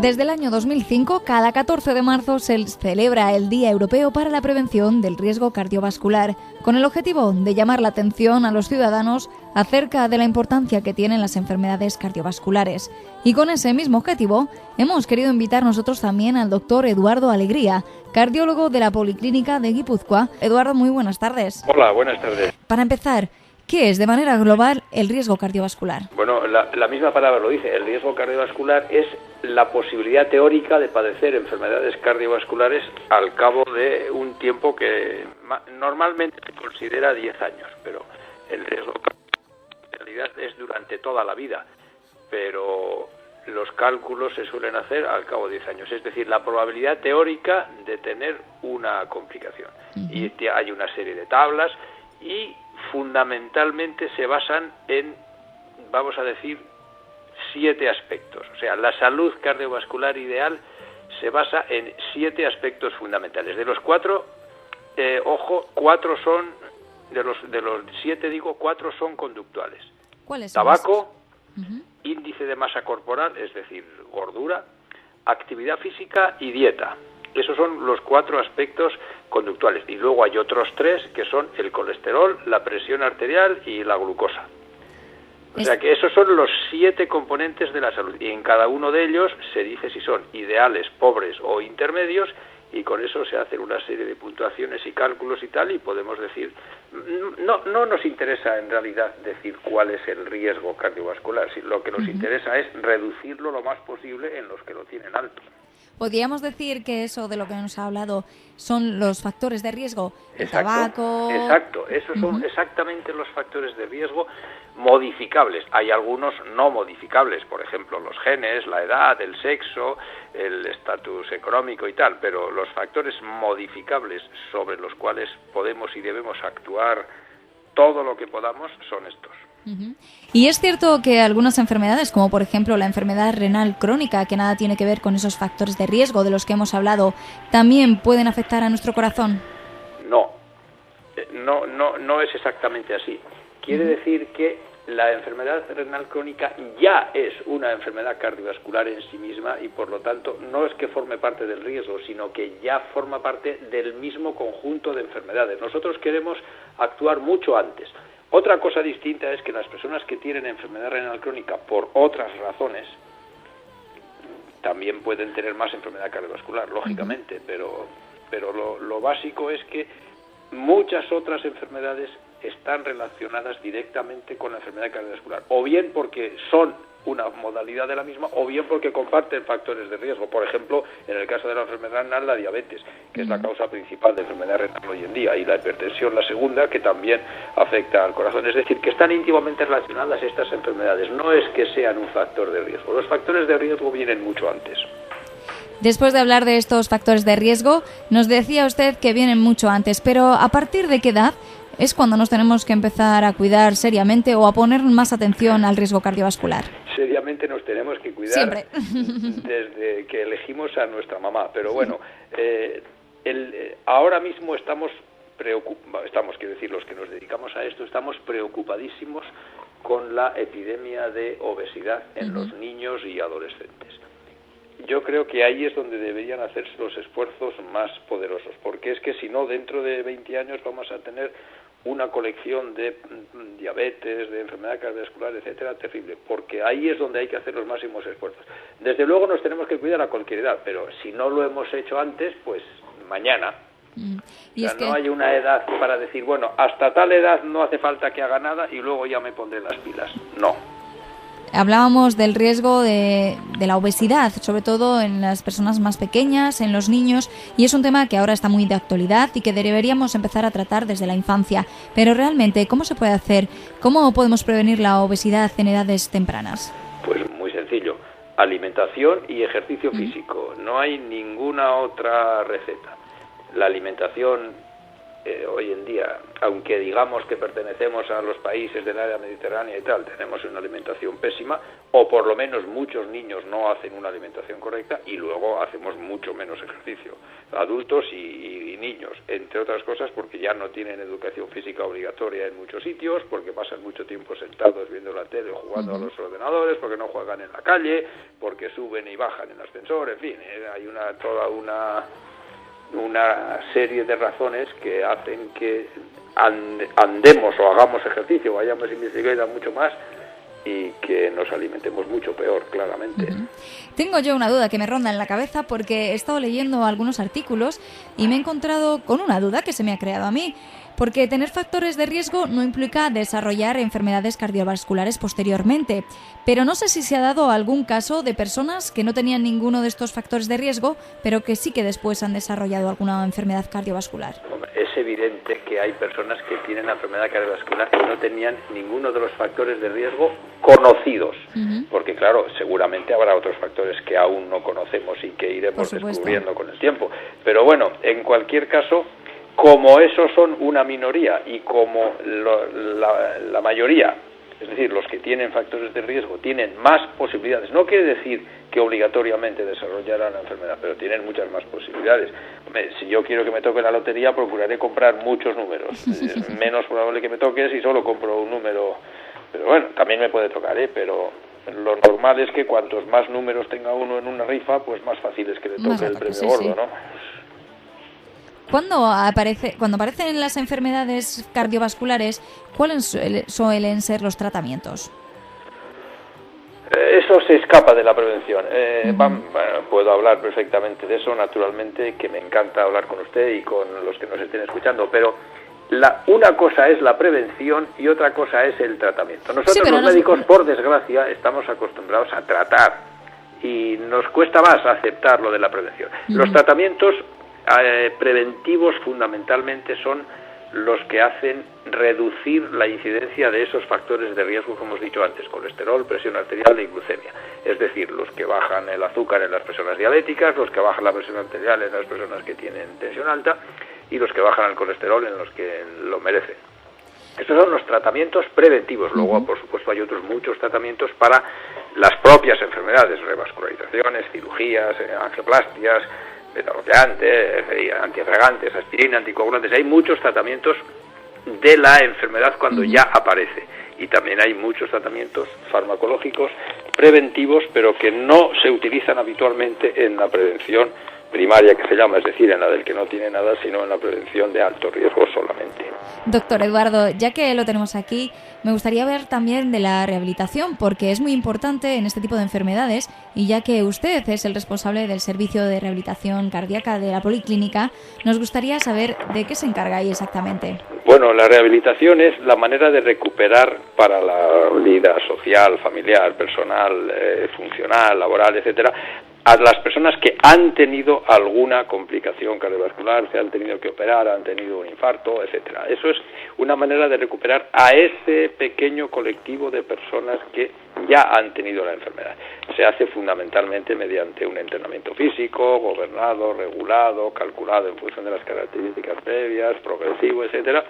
Desde el año 2005, cada 14 de marzo se celebra el Día Europeo para la Prevención del Riesgo Cardiovascular, con el objetivo de llamar la atención a los ciudadanos acerca de la importancia que tienen las enfermedades cardiovasculares. Y con ese mismo objetivo, hemos querido invitar nosotros también al doctor Eduardo Alegría, cardiólogo de la Policlínica de Guipúzcoa. Eduardo, muy buenas tardes. Hola, buenas tardes. Para empezar, ¿qué es de manera global el riesgo cardiovascular? Bueno, la misma palabra lo dice. El riesgo cardiovascular es la posibilidad teórica de padecer enfermedades cardiovasculares al cabo de un tiempo que normalmente se considera 10 años, pero el riesgo en realidad es durante toda la vida, pero los cálculos se suelen hacer al cabo de 10 años, es decir, la probabilidad teórica de tener una complicación. Y hay una serie de tablas y fundamentalmente se basan en, vamos a decir, 7 aspectos. O sea, la salud cardiovascular ideal se basa en 7 aspectos fundamentales. De los 4, 4 son, de los 7 digo, 4 son conductuales. ¿Cuáles son? Tabaco, índice de masa corporal, es decir, gordura, actividad física y dieta. Esos son los 4 aspectos conductuales. Y luego hay otros 3 que son el colesterol, la presión arterial y la glucosa. O sea que esos son los 7 componentes de la salud. Y en cada uno de ellos se dice si son ideales, pobres o intermedios, y con eso se hacen una serie de puntuaciones y cálculos y tal, y podemos decir, no nos interesa en realidad decir cuál es el riesgo cardiovascular, lo que nos interesa es reducirlo lo más posible en los que lo tienen alto. ¿Podríamos decir que eso de lo que nos ha hablado son los factores de riesgo? El tabaco... Exacto, esos son exactamente los factores de riesgo modificables. Hay algunos no modificables, por ejemplo, los genes, la edad, el sexo, el estatus económico y tal, pero los factores modificables sobre los cuales podemos y debemos actuar todo lo que podamos son estos. Y es cierto que algunas enfermedades, como por ejemplo la enfermedad renal crónica, que nada tiene que ver con esos factores de riesgo de los que hemos hablado, también pueden afectar a nuestro corazón. No es exactamente así. Quiere decir que la enfermedad renal crónica ya es una enfermedad cardiovascular en sí misma y por lo tanto no es que forme parte del riesgo, sino que ya forma parte del mismo conjunto de enfermedades. Nosotros queremos actuar mucho antes. Otra cosa distinta es que las personas que tienen enfermedad renal crónica por otras razones también pueden tener más enfermedad cardiovascular, lógicamente, pero lo básico es que muchas otras enfermedades están relacionadas directamente con la enfermedad cardiovascular, o bien porque son una modalidad de la misma, o bien porque comparten factores de riesgo. Por ejemplo, en el caso de la enfermedad renal, la diabetes, que es la causa principal de enfermedad renal hoy en día, y la hipertensión, la segunda, que también afecta al corazón. Es decir, que están íntimamente relacionadas estas enfermedades. No es que sean un factor de riesgo. Los factores de riesgo vienen mucho antes. Después de hablar de estos factores de riesgo, nos decía usted que vienen mucho antes, pero ¿a partir de qué edad es cuando nos tenemos que empezar a cuidar seriamente o a poner más atención al riesgo cardiovascular? Seriamente nos tenemos que cuidar siempre. Desde que elegimos a nuestra mamá. Pero bueno, ahora mismo estamos, quiero decir, los que nos dedicamos a esto, estamos preocupadísimos con la epidemia de obesidad en los niños y adolescentes. Yo creo que ahí es donde deberían hacerse los esfuerzos más poderosos, porque es que si no, dentro de 20 años vamos a tener una colección de diabetes, de enfermedad cardiovascular, etcétera, terrible, porque ahí es donde hay que hacer los máximos esfuerzos. Desde luego nos tenemos que cuidar a cualquier edad, pero si no lo hemos hecho antes, pues mañana. Y o sea, no hay una edad para decir, bueno, hasta tal edad no hace falta que haga nada y luego ya me pondré las pilas. No. Hablábamos del riesgo de la obesidad, sobre todo en las personas más pequeñas, en los niños, y es un tema que ahora está muy de actualidad y que deberíamos empezar a tratar desde la infancia. Pero realmente, ¿cómo se puede hacer? ¿Cómo podemos prevenir la obesidad en edades tempranas? Pues muy sencillo, alimentación y ejercicio físico. No hay ninguna otra receta. La alimentación hoy en día, aunque digamos que pertenecemos a los países del área mediterránea y tal, tenemos una alimentación pésima, o por lo menos muchos niños no hacen una alimentación correcta, y luego hacemos mucho menos ejercicio, adultos y niños, entre otras cosas porque ya no tienen educación física obligatoria en muchos sitios, porque pasan mucho tiempo sentados viendo la tele o jugando a los ordenadores, porque no juegan en la calle, porque suben y bajan en ascensor, en fin, hay toda una serie de razones que hacen que andemos o hagamos ejercicio, vayamos en bicicleta mucho más y que nos alimentemos mucho peor, claramente. Tengo yo una duda que me ronda en la cabeza porque he estado leyendo algunos artículos y me he encontrado con una duda que se me ha creado a mí. Porque tener factores de riesgo no implica desarrollar enfermedades cardiovasculares posteriormente. Pero no sé si se ha dado algún caso de personas que no tenían ninguno de estos factores de riesgo, pero que sí que después han desarrollado alguna enfermedad cardiovascular. Es evidente que hay personas que tienen la enfermedad cardiovascular y no tenían ninguno de los factores de riesgo conocidos. Porque claro, seguramente habrá otros factores que aún no conocemos y que iremos descubriendo con el tiempo. Pero bueno, en cualquier caso, como esos son una minoría y como la mayoría, es decir, los que tienen factores de riesgo tienen más posibilidades, no quiere decir que obligatoriamente desarrollarán la enfermedad, pero tienen muchas más posibilidades. Si yo quiero que me toque la lotería, procuraré comprar muchos números. Es menos probable que me toque si solo compro un número, pero bueno, también me puede tocar, pero lo normal es que cuantos más números tenga uno en una rifa, pues más fácil es que le toque el premio gordo, ¿no? Cuando aparecen las enfermedades cardiovasculares, ¿cuáles suelen ser los tratamientos? Eso se escapa de la prevención. Puedo hablar perfectamente de eso, naturalmente, que me encanta hablar con usted y con los que nos estén escuchando, pero una cosa es la prevención y otra cosa es el tratamiento. Nosotros los médicos, por desgracia, estamos acostumbrados a tratar y nos cuesta más aceptar lo de la prevención. Los tratamientos preventivos fundamentalmente son los que hacen reducir la incidencia de esos factores de riesgo que hemos dicho antes, colesterol, presión arterial y glucemia. Es decir, los que bajan el azúcar en las personas diabéticas, los que bajan la presión arterial en las personas que tienen tensión alta y los que bajan el colesterol en los que lo merecen. Estos son los tratamientos preventivos. Luego, por supuesto, hay otros muchos tratamientos para las propias enfermedades, revascularizaciones, cirugías, angioplastias, beta-bloqueantes, antiagregantes, aspirina, anticoagulantes. Hay muchos tratamientos de la enfermedad cuando ya aparece. Y también hay muchos tratamientos farmacológicos preventivos, pero que no se utilizan habitualmente en la prevención primaria, que se llama, es decir, en la del que no tiene nada, sino en la prevención de alto riesgo solamente. Doctor Eduardo, ya que lo tenemos aquí, me gustaría ver también de la rehabilitación, porque es muy importante en este tipo de enfermedades, y ya que usted es el responsable del servicio de rehabilitación cardíaca de la Policlínica, nos gustaría saber de qué se encarga ahí exactamente. Bueno, la rehabilitación es la manera de recuperar para la vida social, familiar, personal, funcional, laboral, etcétera, a las personas que han tenido alguna complicación cardiovascular, se han tenido que operar, han tenido un infarto, etcétera. Eso es una manera de recuperar a ese pequeño colectivo de personas que ya han tenido la enfermedad. Se hace fundamentalmente mediante un entrenamiento físico, gobernado, regulado, calculado en función de las características previas, progresivo, etcétera.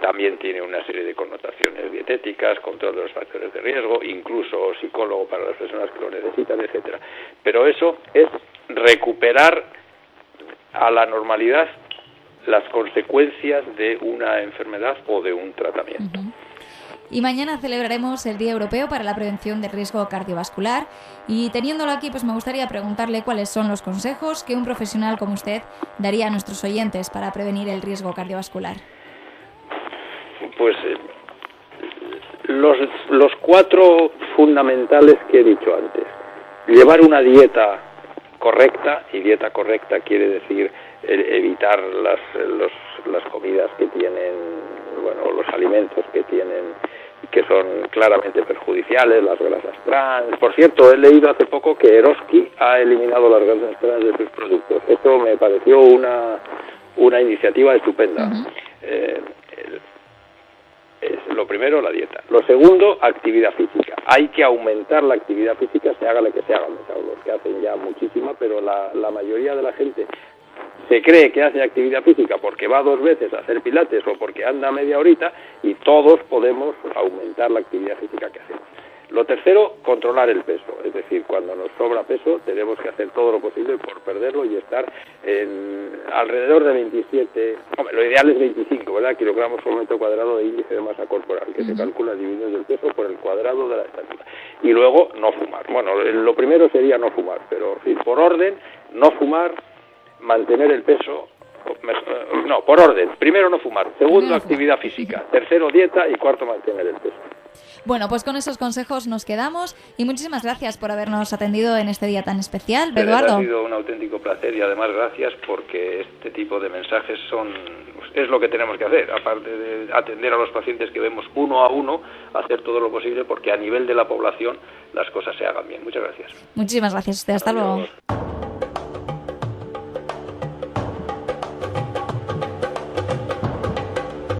También tiene una serie de connotaciones dietéticas, control de los factores de riesgo, incluso psicólogo para las personas que lo necesitan, etcétera. Pero eso es recuperar a la normalidad las consecuencias de una enfermedad o de un tratamiento. Y mañana celebraremos el Día Europeo para la Prevención del Riesgo Cardiovascular, y teniéndolo aquí, pues me gustaría preguntarle cuáles son los consejos que un profesional como usted daría a nuestros oyentes para prevenir el riesgo cardiovascular. Pues los cuatro fundamentales que he dicho antes. Llevar una dieta correcta, y dieta correcta quiere decir evitar las comidas que tienen, los alimentos que son claramente perjudiciales, las grasas trans. Por cierto, he leído hace poco que Eroski ha eliminado las grasas trans de sus productos. Esto me pareció una iniciativa estupenda. Lo primero, la dieta. Lo segundo, actividad física. Hay que aumentar la actividad física, se haga la que se haga. Los que hacen ya muchísima, pero la mayoría de la gente se cree que hace actividad física porque va 2 veces a hacer pilates o porque anda media horita, y todos podemos aumentar la actividad física que hacemos. Lo tercero, controlar el peso, es decir, cuando nos sobra peso tenemos que hacer todo lo posible por perderlo y estar alrededor de 27, lo ideal es 25, ¿verdad?, kilogramos por metro cuadrado de índice de masa corporal, que se calcula dividiendo el peso por el cuadrado de la estatura. Y luego, no fumar. Bueno, lo primero sería no fumar, pero por orden, no fumar, mantener el peso. No, por orden. Primero, no fumar. Segundo, actividad física. Tercero, dieta. Y cuarto, mantener el peso. Bueno, pues con esos consejos nos quedamos y muchísimas gracias por habernos atendido en este día tan especial, Eduardo. Ha sido un auténtico placer y además gracias porque este tipo de mensajes es lo que tenemos que hacer, aparte de atender a los pacientes que vemos uno a uno, hacer todo lo posible porque a nivel de la población las cosas se hagan bien. Muchas gracias. Muchísimas gracias a usted. Hasta luego.